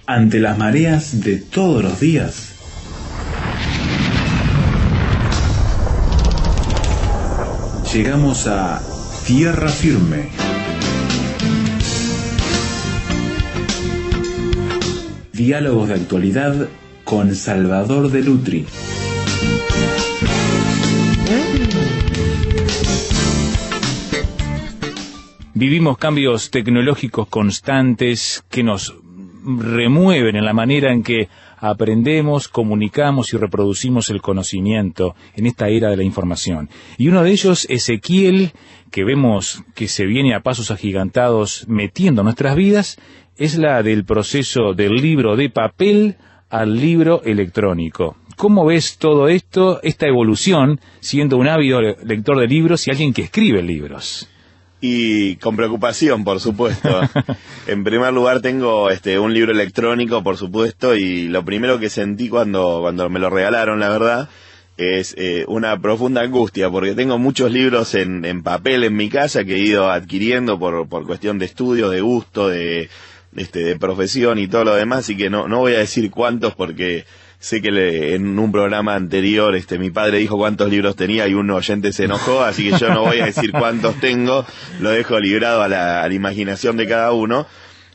ante las mareas de todos los días, llegamos a tierra firme. Diálogos de actualidad con Salvador de Lutri. Vivimos cambios tecnológicos constantes que nos remueven en la manera en que aprendemos, comunicamos y reproducimos el conocimiento en esta era de la información. Y uno de ellos, Ezequiel, que vemos que se viene a pasos agigantados metiendo nuestras vidas, es la del proceso del libro de papel al libro electrónico. ¿Cómo ves todo esto, esta evolución, siendo un ávido lector de libros y alguien que escribe libros? Y con preocupación, por supuesto. En primer lugar tengo un libro electrónico, por supuesto, y lo primero que sentí cuando me lo regalaron, la verdad, es una profunda angustia, porque tengo muchos libros en papel en mi casa que he ido adquiriendo por cuestión de estudio, de gusto, de profesión y todo lo demás, y que no voy a decir cuántos porque sé que en un programa anterior mi padre dijo cuántos libros tenía y un oyente se enojó, así que yo no voy a decir cuántos tengo, lo dejo librado a la imaginación de cada uno,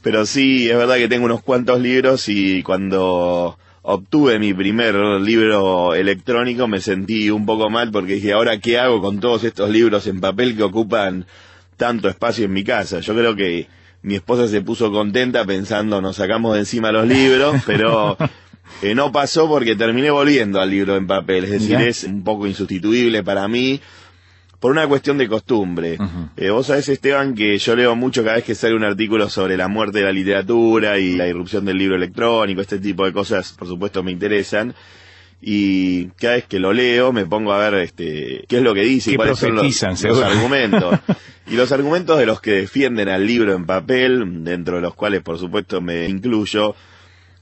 pero sí, es verdad que tengo unos cuantos libros y cuando obtuve mi primer libro electrónico me sentí un poco mal porque dije, ¿ahora qué hago con todos estos libros en papel que ocupan tanto espacio en mi casa? Yo creo que mi esposa se puso contenta pensando nos sacamos de encima los libros, pero no pasó porque terminé volviendo al libro en papel, es decir, es un poco insustituible para mí por una cuestión de costumbre. Vos sabés, Esteban, que yo leo mucho cada vez que sale un artículo sobre la muerte de la literatura y la irrupción del libro electrónico, este tipo de cosas por supuesto me interesan. Y cada vez que lo leo me pongo a ver qué es lo que dice y cuáles son los argumentos. Y los argumentos de los que defienden al libro en papel, dentro de los cuales por supuesto me incluyo,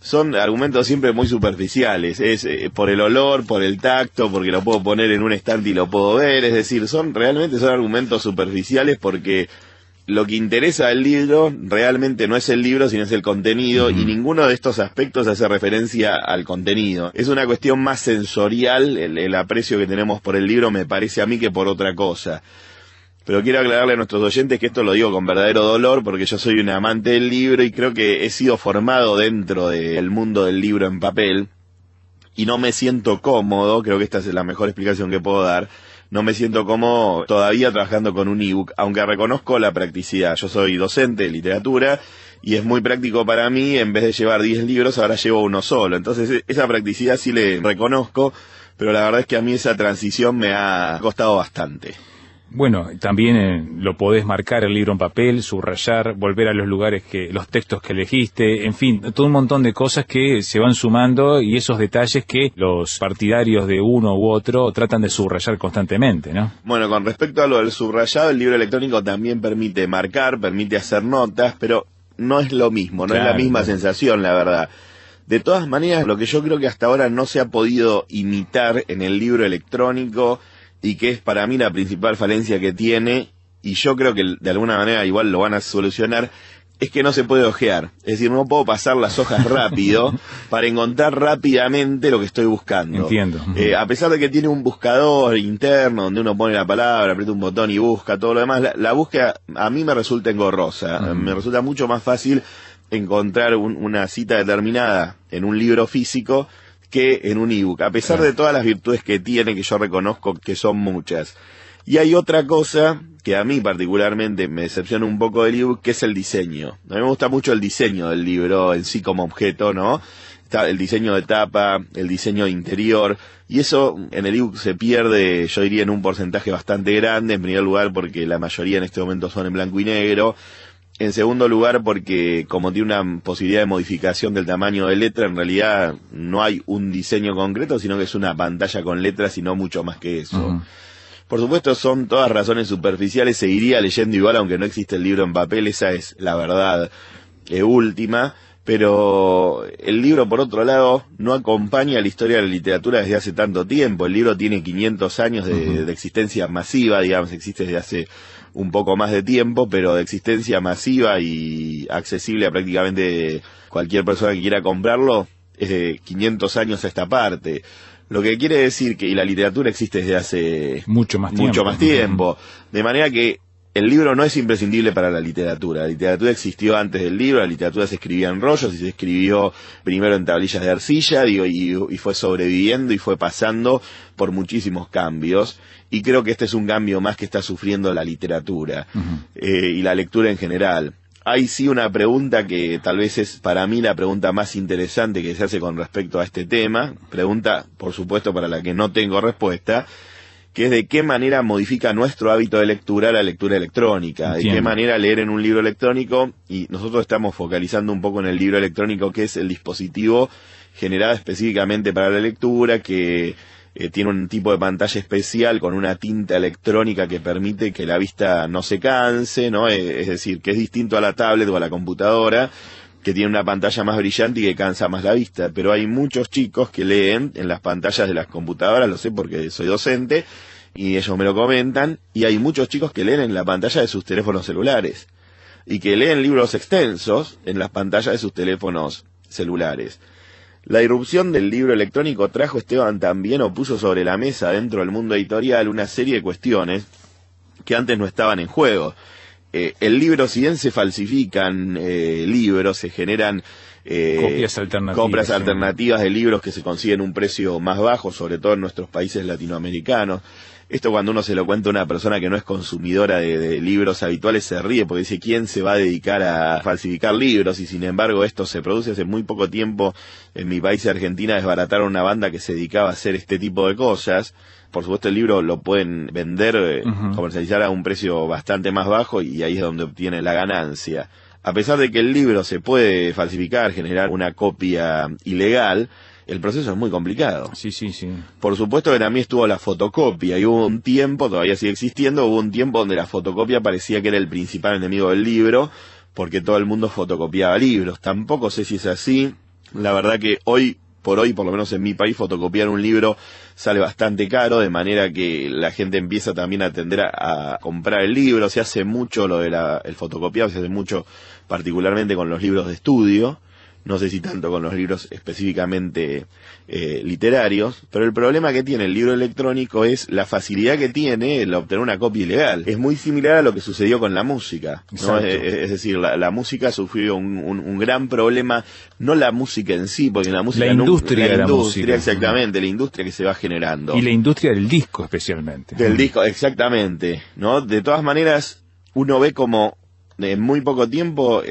son argumentos siempre muy superficiales. Es por el olor, por el tacto, porque lo puedo poner en un estante y lo puedo ver. Es decir, realmente son argumentos superficiales porque lo que interesa del libro realmente no es el libro, sino es el contenido, y ninguno de estos aspectos hace referencia al contenido. Es una cuestión más sensorial, el aprecio que tenemos por el libro me parece a mí que por otra cosa. Pero quiero aclararle a nuestros oyentes que esto lo digo con verdadero dolor, porque yo soy un amante del libro y creo que he sido formado dentro del mundo del libro en papel, y no me siento cómodo, creo que esta es la mejor explicación que puedo dar, no me siento cómodo todavía trabajando con un ebook, aunque reconozco la practicidad. Yo soy docente de literatura y es muy práctico para mí, en vez de llevar 10 libros, ahora llevo uno solo. Entonces esa practicidad sí le reconozco, pero la verdad es que a mí esa transición me ha costado bastante. Bueno, también lo podés marcar el libro en papel, subrayar, volver a los lugares los textos que elegiste, en fin, todo un montón de cosas que se van sumando y esos detalles que los partidarios de uno u otro tratan de subrayar constantemente, ¿no? Bueno, con respecto a lo del subrayado, el libro electrónico también permite marcar, permite hacer notas, pero no es lo mismo, no es la misma sensación, la verdad. De todas maneras, lo que yo creo que hasta ahora no se ha podido imitar en el libro electrónico, y que es para mí la principal falencia que tiene, y yo creo que de alguna manera igual lo van a solucionar, es que no se puede hojear. Es decir, no puedo pasar las hojas rápido para encontrar rápidamente lo que estoy buscando. Entiendo. A pesar de que tiene un buscador interno donde uno pone la palabra, aprieta un botón y busca todo lo demás, la búsqueda a mí me resulta engorrosa. Me resulta mucho más fácil encontrar una cita determinada en un libro físico que en un ebook, a pesar de todas las virtudes que tiene, que yo reconozco que son muchas. Y hay otra cosa que a mí particularmente me decepciona un poco del ebook, que es el diseño. A mí me gusta mucho el diseño del libro en sí como objeto, ¿no? Está el diseño de tapa, el diseño de interior, y eso en el ebook se pierde, yo diría, en un porcentaje bastante grande, en primer lugar porque la mayoría en este momento son en blanco y negro. En segundo lugar, porque como tiene una posibilidad de modificación del tamaño de letra, en realidad no hay un diseño concreto, sino que es una pantalla con letras y no mucho más que eso. Por supuesto, son todas razones superficiales, seguiría leyendo igual aunque no existe el libro en papel, esa es la verdad última, pero el libro, por otro lado, no acompaña la historia de la literatura desde hace tanto tiempo. El libro tiene 500 años de existencia masiva, digamos, existe desde hace un poco más de tiempo, pero de existencia masiva y y accesible a prácticamente cualquier persona que quiera comprarlo, es de 500 años a esta parte. Lo que quiere decir que la literatura existe desde hace mucho más tiempo. De manera que el libro no es imprescindible para la literatura. La literatura existió antes del libro, la literatura se escribía en rollos y se escribió primero en tablillas de arcilla, y fue sobreviviendo y fue pasando por muchísimos cambios. Y creo que este es un cambio más que está sufriendo la literatura y la lectura en general. Hay sí una pregunta que tal vez es para mí la pregunta más interesante que se hace con respecto a este tema, pregunta por supuesto para la que no tengo respuesta, que es de qué manera modifica nuestro hábito de lectura la lectura electrónica. Entiendo. De qué manera leer en un libro electrónico, y nosotros estamos focalizando un poco en el libro electrónico, que es el dispositivo generado específicamente para la lectura, que tiene un tipo de pantalla especial con una tinta electrónica que permite que la vista no se canse, ¿no? Es decir, que es distinto a la tablet o a la computadora, que tiene una pantalla más brillante y que cansa más la vista. Pero hay muchos chicos que leen en las pantallas de las computadoras, lo sé porque soy docente, y ellos me lo comentan, y hay muchos chicos que leen en la pantalla de sus teléfonos celulares, y que leen libros extensos en las pantallas de sus teléfonos celulares. La irrupción del libro electrónico trajo, Esteban, también o puso sobre la mesa dentro del mundo editorial una serie de cuestiones que antes no estaban en juego. El libro, si bien se falsifican libros, se generan compras alternativas de libros que se consiguen un precio más bajo, sobre todo en nuestros países latinoamericanos. Esto, cuando uno se lo cuenta a una persona que no es consumidora de libros habituales, se ríe porque dice, ¿quién se va a dedicar a falsificar libros? Y sin embargo esto se produce. Hace muy poco tiempo en mi país, Argentina, desbarataron una banda que se dedicaba a hacer este tipo de cosas. Por supuesto el libro lo pueden vender, comercializar a un precio bastante más bajo, y ahí es donde obtiene la ganancia. A pesar de que el libro se puede falsificar, generar una copia ilegal, el proceso es muy complicado. Sí. Por supuesto que también estuvo la fotocopia, y hubo un tiempo, todavía sigue existiendo, hubo un tiempo donde la fotocopia parecía que era el principal enemigo del libro, porque todo el mundo fotocopiaba libros. Tampoco sé si es así. La verdad que hoy por lo menos en mi país, fotocopiar un libro sale bastante caro, de manera que la gente empieza también a tender a comprar el libro. Se hace mucho lo de el fotocopiado, se hace mucho particularmente con los libros de estudio, no sé si tanto con los libros específicamente literarios, pero el problema que tiene el libro electrónico es la facilidad que tiene el obtener una copia ilegal. Es muy similar a lo que sucedió con la música, ¿no? Es decir, la música sufrió un gran problema, no la música en sí, porque la música... La industria, exactamente, la industria que se va generando. Y la industria del disco especialmente. Del disco, exactamente, ¿no? De todas maneras, uno ve como en muy poco tiempo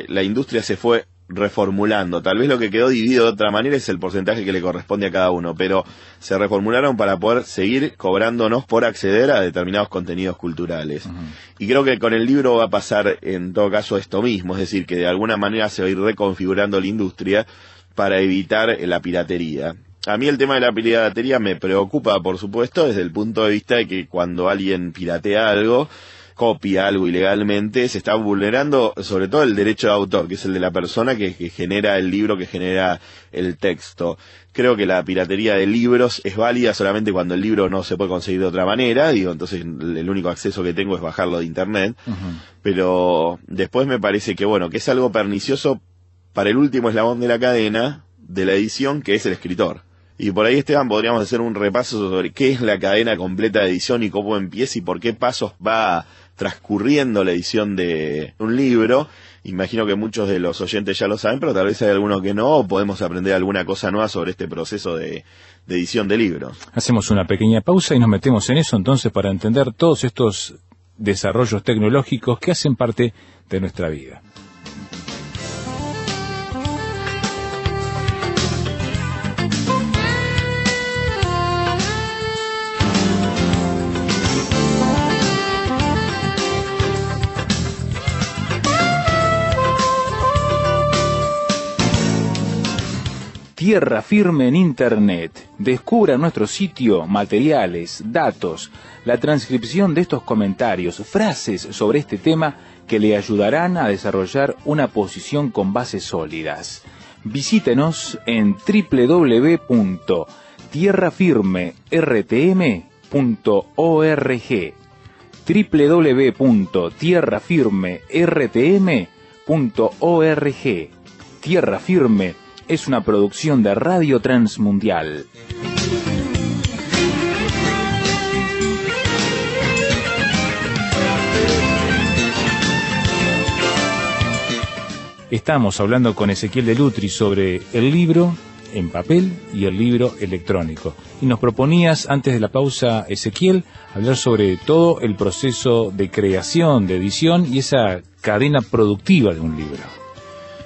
la industria se fue reformulando. Tal vez lo que quedó dividido de otra manera es el porcentaje que le corresponde a cada uno, pero se reformularon para poder seguir cobrándonos por acceder a determinados contenidos culturales. Y creo que con el libro va a pasar en todo caso esto mismo, es decir, que de alguna manera se va a ir reconfigurando la industria para evitar la piratería. A mí el tema de la piratería me preocupa, por supuesto, desde el punto de vista de que cuando alguien piratea algo, copia algo ilegalmente, se está vulnerando sobre todo el derecho de autor, que es el de la persona que genera el libro, que genera el texto. Creo que la piratería de libros es válida solamente cuando el libro no se puede conseguir de otra manera, entonces el único acceso que tengo es bajarlo de internet, pero después me parece que que es algo pernicioso para el último eslabón de la cadena de la edición, que es el escritor. Y por ahí, Esteban, podríamos hacer un repaso sobre qué es la cadena completa de edición y cómo empieza y por qué pasos va transcurriendo la edición de un libro. Imagino que muchos de los oyentes ya lo saben, pero tal vez hay algunos que no, o podemos aprender alguna cosa nueva sobre este proceso de edición de libros. Hacemos una pequeña pausa y nos metemos en eso entonces para entender todos estos desarrollos tecnológicos que hacen parte de nuestra vida. Tierra Firme en Internet. Descubra en nuestro sitio materiales, datos, la transcripción de estos comentarios, frases sobre este tema que le ayudarán a desarrollar una posición con bases sólidas. Visítenos en www.tierrafirmertm.org www.tierrafirmertm.org Tierra Firme es una producción de Radio Transmundial. Estamos hablando con Ezequiel de Lutri sobre el libro en papel y el libro electrónico. Y nos proponías, antes de la pausa, Ezequiel, hablar sobre todo el proceso de creación, de edición y esa cadena productiva de un libro.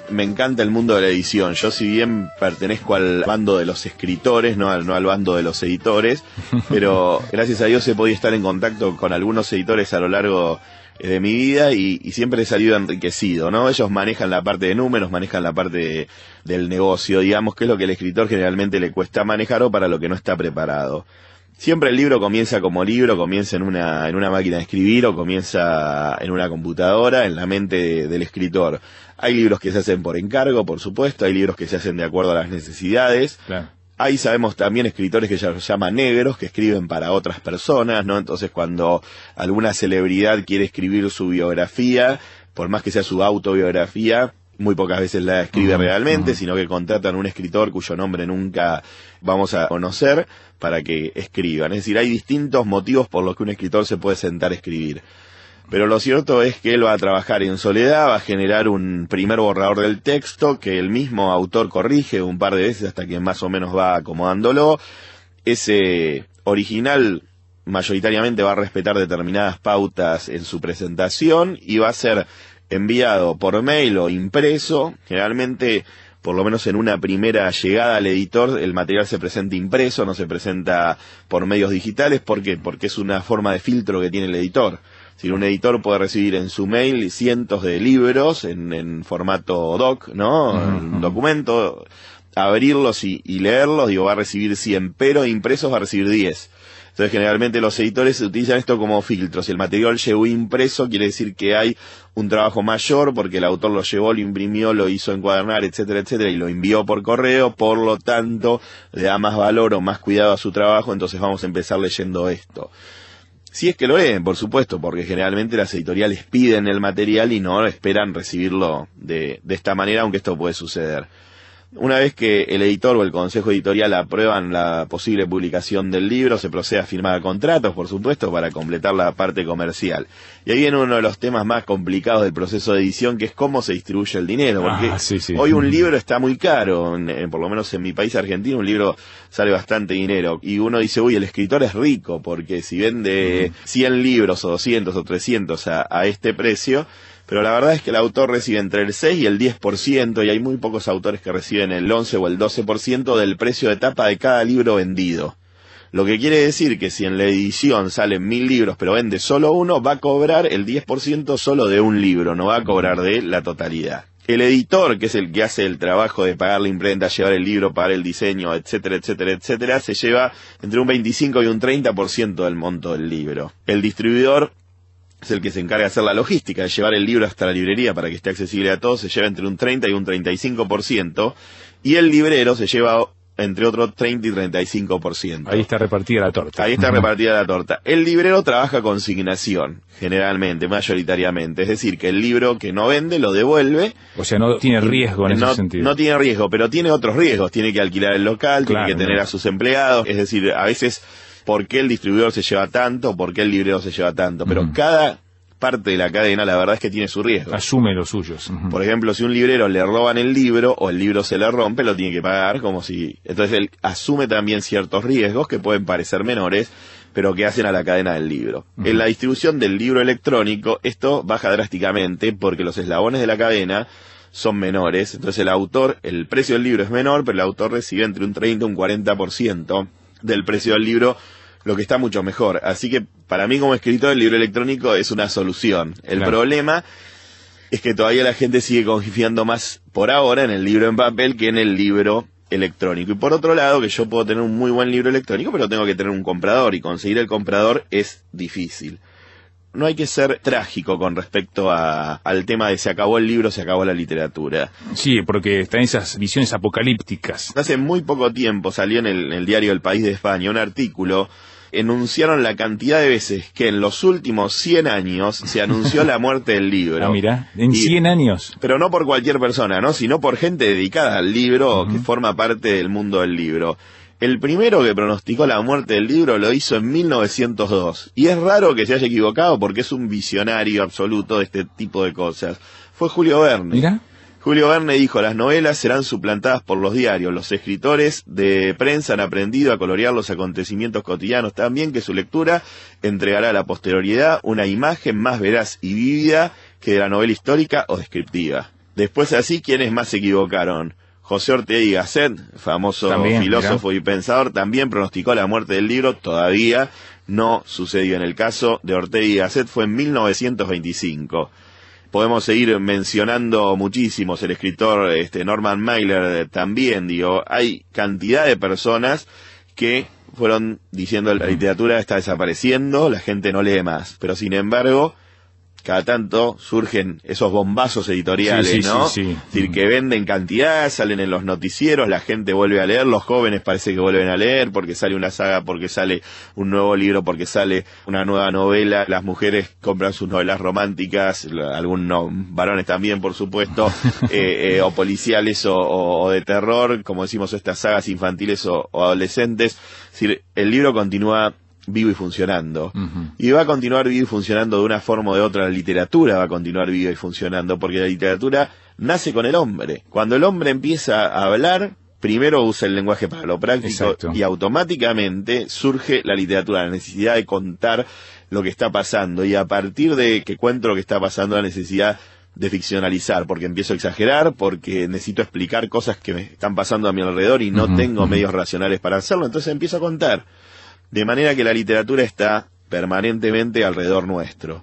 Me encanta el mundo de la edición. Yo, si bien pertenezco al bando de los escritores, no al bando de los editores, pero gracias a Dios he podido estar en contacto con algunos editores a lo largo de mi vida y siempre he salido enriquecido, ¿no? Ellos manejan la parte de números, manejan la parte del negocio, digamos, que es lo que el escritor generalmente le cuesta manejar o para lo que no está preparado. Siempre el libro comienza como libro, comienza en una máquina de escribir o comienza en una computadora, en la mente del escritor. Hay libros que se hacen por encargo, por supuesto, hay libros que se hacen de acuerdo a las necesidades. Claro. Ahí sabemos también escritores que ya los llaman negros, que escriben para otras personas, ¿no? Entonces cuando alguna celebridad quiere escribir su biografía, por más que sea su autobiografía, muy pocas veces la escribe realmente, sino que contratan a un escritor cuyo nombre nunca vamos a conocer para que escriban. Es decir, hay distintos motivos por los que un escritor se puede sentar a escribir. Pero lo cierto es que él va a trabajar en soledad, va a generar un primer borrador del texto que el mismo autor corrige un par de veces hasta que más o menos va acomodándolo. Ese original mayoritariamente va a respetar determinadas pautas en su presentación y va a ser enviado por mail o impreso. Generalmente, por lo menos en una primera llegada al editor, el material se presenta impreso, no se presenta por medios digitales. ¿Por qué? Porque es una forma de filtro que tiene el editor. Si un editor puede recibir en su mail cientos de libros en formato doc, ¿no? Un documento, abrirlos y leerlos, digo, va a recibir 100, pero impresos va a recibir 10. Entonces generalmente los editores utilizan esto como filtro. Si el material llegó impreso, quiere decir que hay un trabajo mayor porque el autor lo llevó, lo imprimió, lo hizo encuadernar, etcétera, etcétera, y lo envió por correo, por lo tanto le da más valor o más cuidado a su trabajo, entonces vamos a empezar leyendo esto. Si es que lo leen, por supuesto, porque generalmente las editoriales piden el material y no esperan recibirlo de esta manera, aunque esto puede suceder. Una vez que el editor o el consejo editorial aprueban la posible publicación del libro, se procede a firmar contratos, por supuesto, para completar la parte comercial. Y ahí viene uno de los temas más complicados del proceso de edición, que es cómo se distribuye el dinero. Porque hoy un libro está muy caro, por lo menos en mi país Argentina, un libro sale bastante dinero. Y uno dice, uy, el escritor es rico, porque si vende 100 libros o 200 o 300 a este precio, pero la verdad es que el autor recibe entre el 6 y el 10%, y hay muy pocos autores que reciben el 11 o el 12% del precio de tapa de cada libro vendido. Lo que quiere decir que si en la edición salen 1000 libros pero vende solo uno, va a cobrar el 10% solo de un libro, no va a cobrar de la totalidad. El editor, que es el que hace el trabajo de pagar la imprenta, llevar el libro, pagar el diseño, etcétera, etcétera, etcétera, se lleva entre un 25 y un 30% del monto del libro. El distribuidor es el que se encarga de hacer la logística, de llevar el libro hasta la librería para que esté accesible a todos, se lleva entre un 30 y un 35%, y el librero se lleva entre otro 30 y 35%. Ahí está repartida la torta. Ahí está repartida la torta. El librero trabaja consignación, generalmente, mayoritariamente, es decir, que el libro que no vende lo devuelve. O sea, no tiene riesgo en ese sentido. No tiene riesgo, pero tiene otros riesgos, tiene que alquilar el local, claro, tiene que tener a sus empleados, es decir, a veces, ¿por qué el distribuidor se lleva tanto? ¿Por qué el librero se lleva tanto? Pero cada parte de la cadena, la verdad es que tiene su riesgo. Asume los suyos. Por ejemplo, si un librero le roban el libro o el libro se le rompe, lo tiene que pagar como si... Entonces él asume también ciertos riesgos que pueden parecer menores, pero que hacen a la cadena del libro. En la distribución del libro electrónico, esto baja drásticamente porque los eslabones de la cadena son menores. Entonces el autor, el precio del libro es menor, pero el autor recibe entre un 30 y un 40% del precio del libro, lo que está mucho mejor. Así que para mí como escritor el libro electrónico es una solución. El problema es que todavía la gente sigue confiando más por ahora en el libro en papel que en el libro electrónico. Y por otro lado, que yo puedo tener un muy buen libro electrónico, pero tengo que tener un comprador, y conseguir el comprador es difícil. No hay que ser trágico con respecto al tema de se acabó el libro, se acabó la literatura. Sí, porque están esas visiones apocalípticas. Hace muy poco tiempo salió en el diario El País de España un artículo enunciaron la cantidad de veces que en los últimos 100 años se anunció la muerte del libro. Ah, mira, en 100 años. Pero no por cualquier persona, ¿no? Sino por gente dedicada al libro, que forma parte del mundo del libro. El primero que pronosticó la muerte del libro lo hizo en 1902. Y es raro que se haya equivocado porque es un visionario absoluto de este tipo de cosas. Fue Julio Verne. Mira. Julio Verne dijo: las novelas serán suplantadas por los diarios. Los escritores de prensa han aprendido a colorear los acontecimientos cotidianos tan bien que su lectura entregará a la posterioridad una imagen más veraz y vívida que de la novela histórica o descriptiva. Después así, ¿quiénes más se equivocaron? José Ortega y Gasset, famoso también, filósofo y pensador, también pronosticó la muerte del libro. Todavía no sucedió. En el caso de Ortega y Gasset fue en 1925. Podemos seguir mencionando muchísimos, el escritor Norman Mailer también, hay cantidad de personas que fueron diciendo la literatura está desapareciendo, la gente no lee más, pero sin embargo, cada tanto surgen esos bombazos editoriales, ¿no? Sí. Es decir, que venden cantidad, salen en los noticieros, la gente vuelve a leer, los jóvenes parece que vuelven a leer, porque sale una saga, porque sale un nuevo libro, porque sale una nueva novela, las mujeres compran sus novelas románticas, algunos varones también, por supuesto, o policiales o de terror, como decimos, estas sagas infantiles o adolescentes. Es decir, el libro continúa vivo y funcionando. Y va a continuar vivo y funcionando de una forma o de otra. La literatura va a continuar viva y funcionando, porque la literatura nace con el hombre. Cuando el hombre empieza a hablar, primero usa el lenguaje para lo práctico. Exacto. Y automáticamente surge la literatura, la necesidad de contar lo que está pasando, y a partir de que cuento lo que está pasando, la necesidad de ficcionalizar, porque empiezo a exagerar, porque necesito explicar cosas que me están pasando a mi alrededor y no tengo medios racionales para hacerlo, entonces empiezo a contar. De manera que la literatura está permanentemente alrededor nuestro.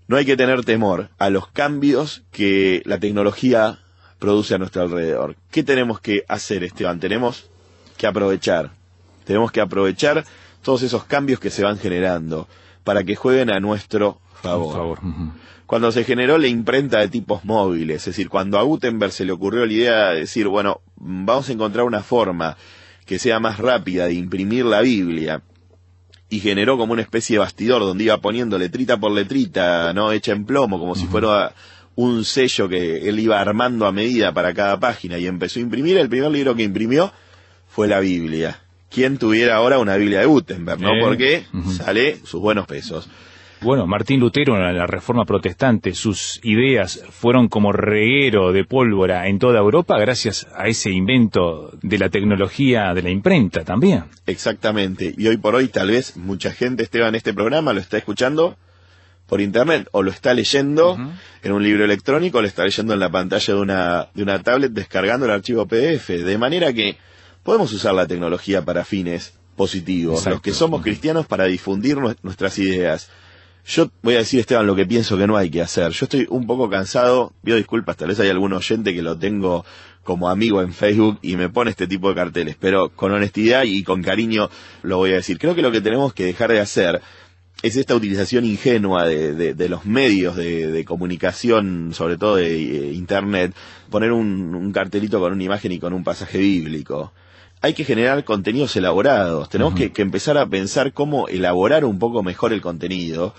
No hay que tener temor a los cambios que la tecnología produce a nuestro alrededor. ¿Qué tenemos que hacer, Esteban? Tenemos que aprovechar. Tenemos que aprovechar todos esos cambios que se van generando para que jueguen a nuestro favor. Cuando se generó la imprenta de tipos móviles, es decir, cuando a Gutenberg se le ocurrió la idea de decir, bueno, vamos a encontrar una forma que sea más rápida de imprimir la Biblia, y generó como una especie de bastidor donde iba poniendo letrita por letrita, no hecha en plomo, como si fuera un sello que él iba armando a medida para cada página, y empezó a imprimir. El primer libro que imprimió fue la Biblia. ¿Quién tuviera ahora una Biblia de Gutenberg, no? Porque sale sus buenos pesos. Bueno, Martín Lutero en la Reforma Protestante, sus ideas fueron como reguero de pólvora en toda Europa gracias a ese invento de la tecnología de la imprenta también. Exactamente, y hoy por hoy tal vez mucha gente, Esteban, este programa lo está escuchando por internet, o lo está leyendo en un libro electrónico, o lo está leyendo en la pantalla de una tablet, descargando el archivo PDF, de manera que podemos usar la tecnología para fines positivos. Exacto. Los que somos cristianos, para difundir nuestras ideas. Yo voy a decir, Esteban, lo que pienso que no hay que hacer. Yo estoy un poco cansado, pido disculpas, tal vez hay algún oyente que lo tengo como amigo en Facebook y me pone este tipo de carteles, pero con honestidad y con cariño lo voy a decir. Creo que lo que tenemos que dejar de hacer es esta utilización ingenua de los medios de comunicación, sobre todo de internet, poner un cartelito con una imagen y con un pasaje bíblico. Hay que generar contenidos elaborados, tenemos que empezar a pensar cómo elaborar un poco mejor el contenido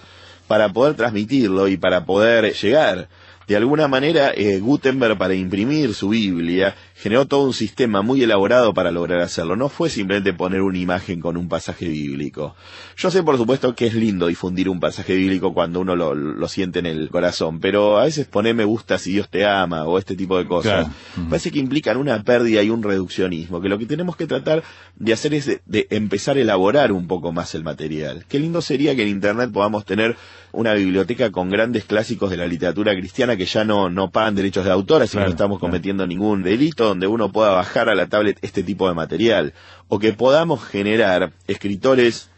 para poder transmitirlo y para poder llegar. De alguna manera, Gutenberg, para imprimir su Biblia, generó todo un sistema muy elaborado para lograr hacerlo. No fue simplemente poner una imagen con un pasaje bíblico. Yo sé, por supuesto, que es lindo difundir un pasaje bíblico cuando uno lo siente en el corazón, pero a veces poner me gusta si Dios te ama o este tipo de cosas. Claro. Parece que implican una pérdida y un reduccionismo, que lo que tenemos que tratar de hacer es de empezar a elaborar un poco más el material. Qué lindo sería que en Internet podamos tener una biblioteca con grandes clásicos de la literatura cristiana que ya no pagan derechos de autor, así que no estamos cometiendo ningún delito, donde uno pueda bajar a la tablet este tipo de material, o que podamos generar escritores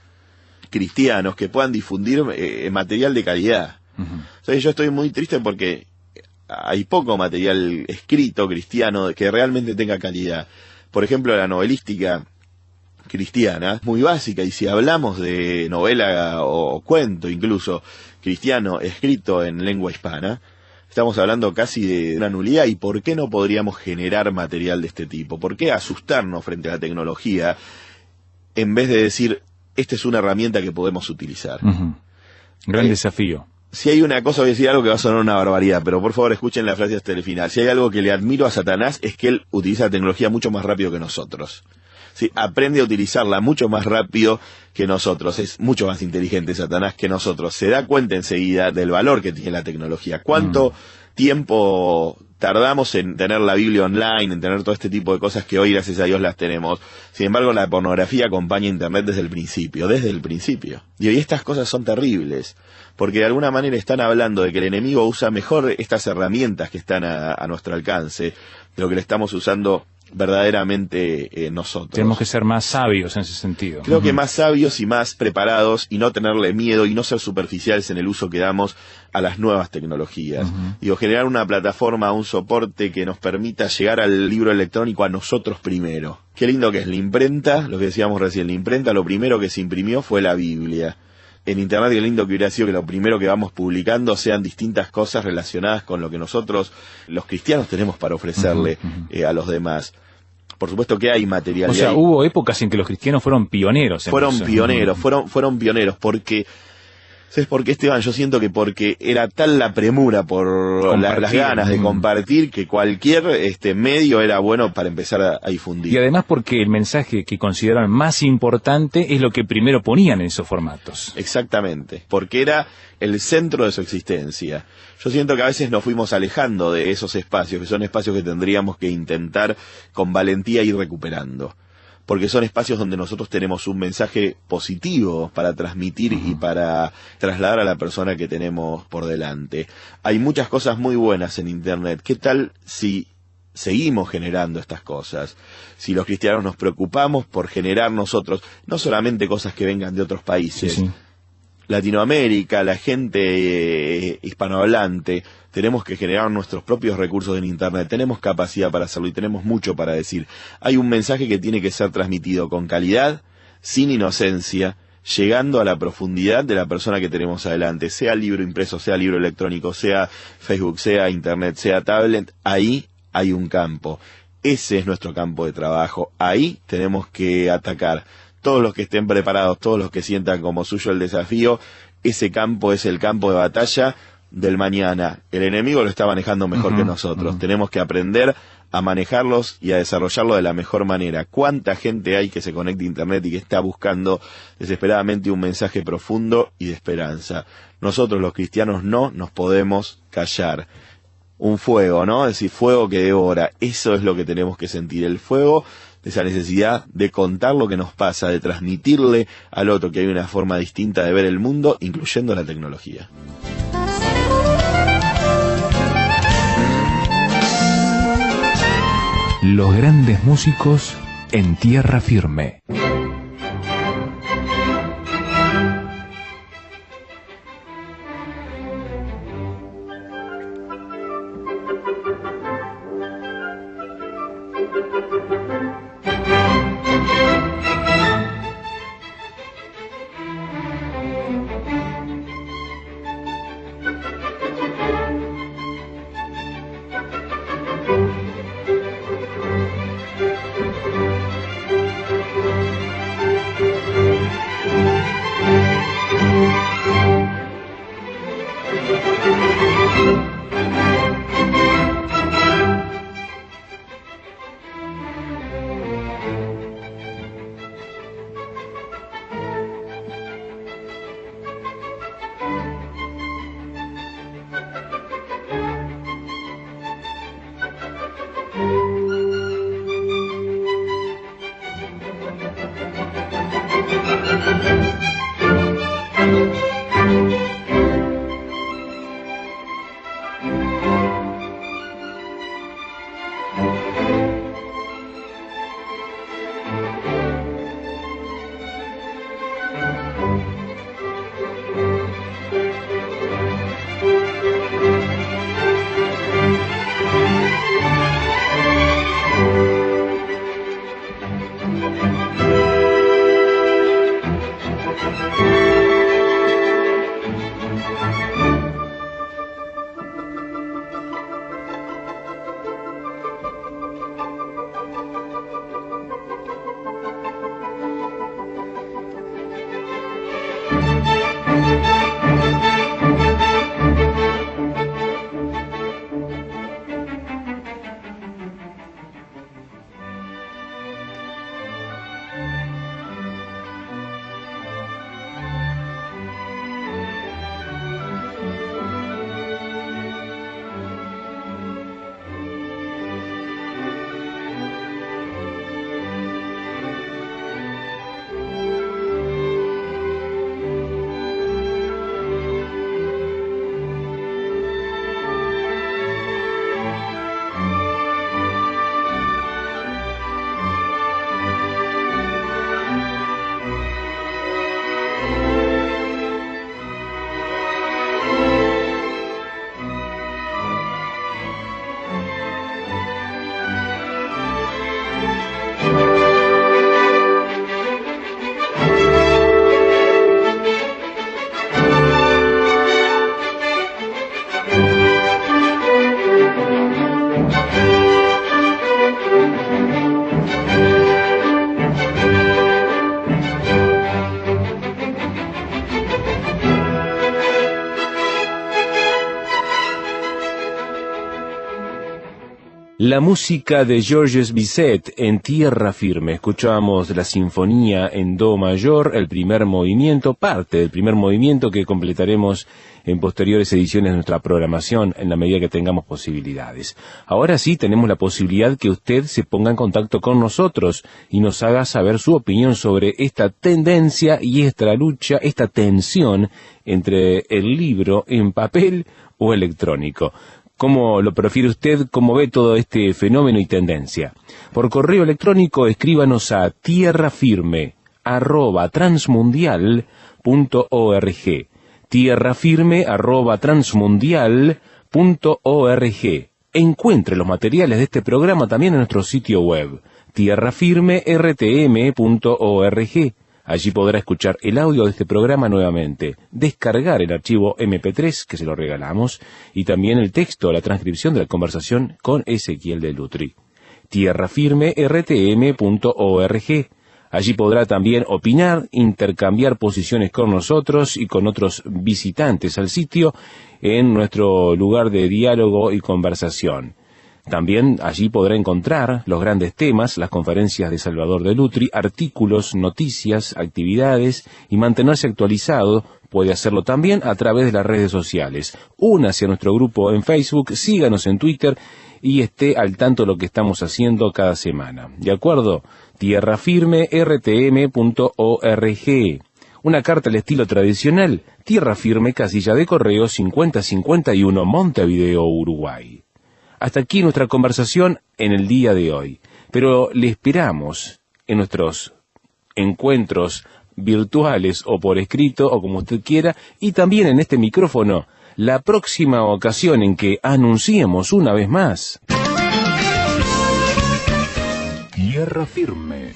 cristianos que puedan difundir material de calidad. O sea, yo estoy muy triste porque hay poco material escrito cristiano que realmente tenga calidad. Por ejemplo, la novelística cristiana, muy básica, y si hablamos de novela o cuento incluso cristiano escrito en lengua hispana, estamos hablando casi de una nulidad. ¿Y por qué no podríamos generar material de este tipo? ¿Por qué asustarnos frente a la tecnología en vez de decir, esta es una herramienta que podemos utilizar. Gran desafío. Si hay una cosa, voy a decir algo que va a sonar una barbaridad, pero por favor escuchen la frase hasta el final. Si hay algo que le admiro a Satanás es que él utiliza la tecnología mucho más rápido que nosotros. Sí, aprende a utilizarla mucho más rápido que nosotros. Es mucho más inteligente Satanás que nosotros. Se da cuenta enseguida del valor que tiene la tecnología. ¿Cuánto tiempo tardamos en tener la Biblia online, en tener todo este tipo de cosas que hoy, gracias a Dios, las tenemos? Sin embargo, la pornografía acompaña a Internet desde el principio. Y hoy estas cosas son terribles, porque de alguna manera están hablando de que el enemigo usa mejor estas herramientas que están a nuestro alcance, de lo que le estamos usando verdaderamente nosotros. Tenemos que ser más sabios en ese sentido. Creo que más sabios y más preparados, y no tenerle miedo y no ser superficiales en el uso que damos a las nuevas tecnologías. Digo, generar una plataforma, un soporte que nos permita llegar al libro electrónico a nosotros primero. Qué lindo que es la imprenta, lo que decíamos recién, la imprenta, lo primero que se imprimió fue la Biblia. En Internet, qué lindo que hubiera sido que lo primero que vamos publicando sean distintas cosas relacionadas con lo que nosotros, los cristianos, tenemos para ofrecerle a los demás. Por supuesto que hay material. O sea, hubo épocas en que los cristianos fueron pioneros. Fueron pioneros, porque... ¿Sabes por qué, Esteban? Yo siento que porque era tal la premura por las ganas de compartir, que cualquier medio era bueno para empezar a difundir. Y además porque el mensaje que consideraban más importante es lo que primero ponían en esos formatos. Exactamente, porque era el centro de su existencia. Yo siento que a veces nos fuimos alejando de esos espacios, que son espacios que tendríamos que intentar con valentía ir recuperando. Porque son espacios donde nosotros tenemos un mensaje positivo para transmitir y para trasladar a la persona que tenemos por delante. Hay muchas cosas muy buenas en Internet. ¿Qué tal si seguimos generando estas cosas? Si los cristianos nos preocupamos por generar nosotros, no solamente cosas que vengan de otros países, Latinoamérica, la gente hispanohablante, tenemos que generar nuestros propios recursos en Internet, tenemos capacidad para hacerlo y tenemos mucho para decir. Hay un mensaje que tiene que ser transmitido con calidad, sin inocencia, llegando a la profundidad de la persona que tenemos adelante, sea libro impreso, sea libro electrónico, sea Facebook, sea Internet, sea tablet. Ahí hay un campo. Ese es nuestro campo de trabajo. Ahí tenemos que atacar. Todos los que estén preparados, todos los que sientan como suyo el desafío, ese campo es el campo de batalla del mañana. El enemigo lo está manejando mejor que nosotros. Tenemos que aprender a manejarlos y a desarrollarlo de la mejor manera. ¿Cuánta gente hay que se conecta a Internet y que está buscando desesperadamente un mensaje profundo y de esperanza? Nosotros los cristianos no nos podemos callar. Un fuego, ¿no? Es decir, fuego que devora. Eso es lo que tenemos que sentir. El fuego de esa necesidad de contar lo que nos pasa, de transmitirle al otro que hay una forma distinta de ver el mundo, incluyendo la tecnología. Los grandes músicos en tierra firme. La música de Georges Bizet en Tierra Firme. Escuchábamos la sinfonía en do mayor, el primer movimiento, parte del primer movimiento que completaremos en posteriores ediciones de nuestra programación en la medida que tengamos posibilidades. Ahora sí tenemos la posibilidad que usted se ponga en contacto con nosotros y nos haga saber su opinión sobre esta tendencia y esta lucha, esta tensión entre el libro en papel o electrónico. ¿Cómo lo prefiere usted? ¿Cómo ve todo este fenómeno y tendencia? Por correo electrónico escríbanos a tierrafirme@transmundial.org. tierrafirme@transmundial.org. Encuentre los materiales de este programa también en nuestro sitio web, tierrafirmertm.org. Allí podrá escuchar el audio de este programa nuevamente, descargar el archivo MP3 que se lo regalamos y también el texto, la transcripción de la conversación con Ezequiel de Lutri. tierrafirmertm.org. Allí podrá también opinar, intercambiar posiciones con nosotros y con otros visitantes al sitio en nuestro lugar de diálogo y conversación. También allí podrá encontrar los grandes temas, las conferencias de Salvador de Lutri, artículos, noticias, actividades y mantenerse actualizado. Puede hacerlo también a través de las redes sociales. Únase a nuestro grupo en Facebook, síganos en Twitter y esté al tanto de lo que estamos haciendo cada semana. ¿De acuerdo? tierrafirmertm.org. Una carta al estilo tradicional, Tierra Firme, casilla de correo 5051, Montevideo, Uruguay. Hasta aquí nuestra conversación en el día de hoy, pero le esperamos en nuestros encuentros virtuales o por escrito o como usted quiera, y también en este micrófono, la próxima ocasión en que anunciemos una vez más. Tierra Firme.